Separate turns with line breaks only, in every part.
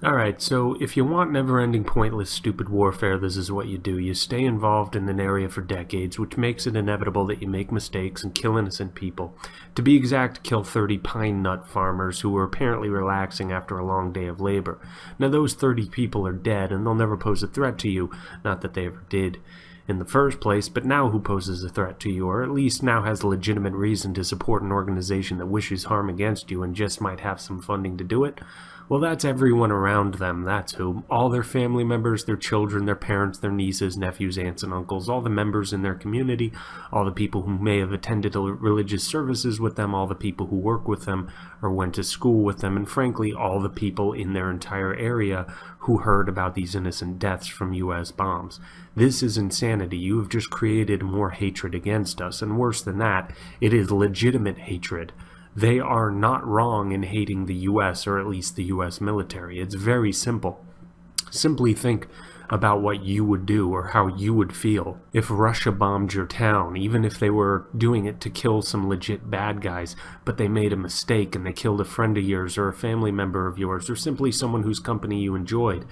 Alright, so if you want never-ending pointless stupid warfare, this is what you do. You stay involved in an area for decades, which makes it inevitable that you make mistakes and kill innocent people. To be exact, kill 30 pine nut farmers who were apparently relaxing after a long day of labor. Now those 30 people are dead and they'll never pose a threat to you, not that they ever did in the first place, but now who poses a threat to you, or at least now has a legitimate reason to support an organization that wishes harm against you and just might have some funding to do it? Well, that's everyone around them, that's who. All their family members, their children, their parents, their nieces, nephews, aunts, and uncles, all the members in their community, all the people who may have attended religious services with them, all the people who work with them or went to school with them, and frankly, all the people in their entire area who heard about these innocent deaths from US bombs. This is insanity. You have just created more hatred against us, and worse than that, it is legitimate hatred. They are not wrong in hating the US, or at least the US military. It's very simple. Simply think about what you would do or how you would feel if Russia bombed your town, even if they were doing it to kill some legit bad guys, but they made a mistake and they killed a friend of yours or a family member of yours or simply someone whose company you enjoyed.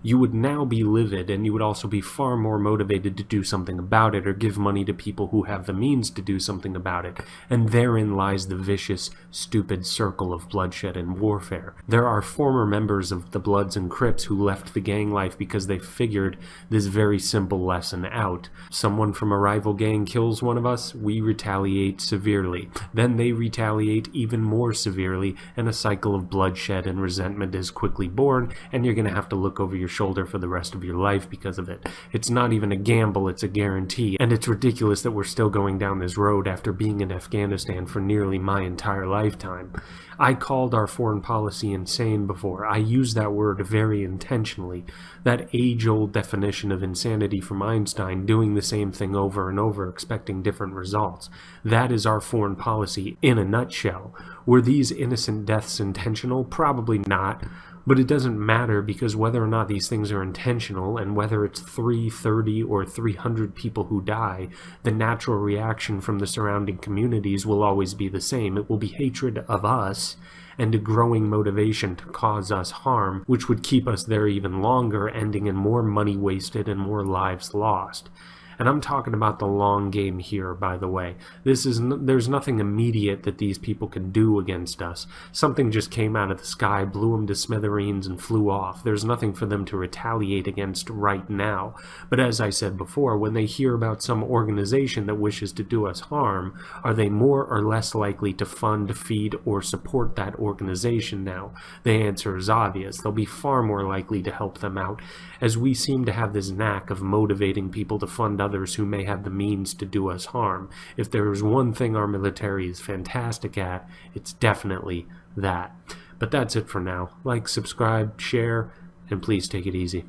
You would now be livid, and you would also be far more motivated to do something about it or give money to people who have the means to do something about it, and therein lies the vicious, stupid circle of bloodshed and warfare. There are former members of the Bloods and Crips who left the gang life because they figured this very simple lesson out. Someone from a rival gang kills one of us, we retaliate severely. Then they retaliate even more severely, and a cycle of bloodshed and resentment is quickly born, and you're going to have to look over your shoulder for the rest of your life because of it. It's not even a gamble, it's a guarantee, and it's ridiculous that we're still going down this road after being in Afghanistan for nearly my entire lifetime. I called our foreign policy insane before. I use that word very intentionally. That age-old definition of insanity from Einstein, doing the same thing over and over, expecting different results. That is our foreign policy in a nutshell. Were these innocent deaths intentional? Probably not. But it doesn't matter, because whether or not these things are intentional, and whether it's 30 or 300 people who die, the natural reaction from the surrounding communities will always be the same. It will be hatred of us and a growing motivation to cause us harm, which would keep us there even longer, ending in more money wasted and more lives lost. And I'm talking about the long game here, by the way. There's nothing immediate that these people can do against us. Something just came out of the sky, blew them to smithereens, and flew off. There's nothing for them to retaliate against right now. But as I said before, when they hear about some organization that wishes to do us harm, are they more or less likely to fund, feed, or support that organization now? The answer is obvious. They'll be far more likely to help them out, as we seem to have this knack of motivating people to fund others who may have the means to do us harm. If there is one thing our military is fantastic at, it's definitely that. But that's it for now. Like, subscribe, share, and please take it easy.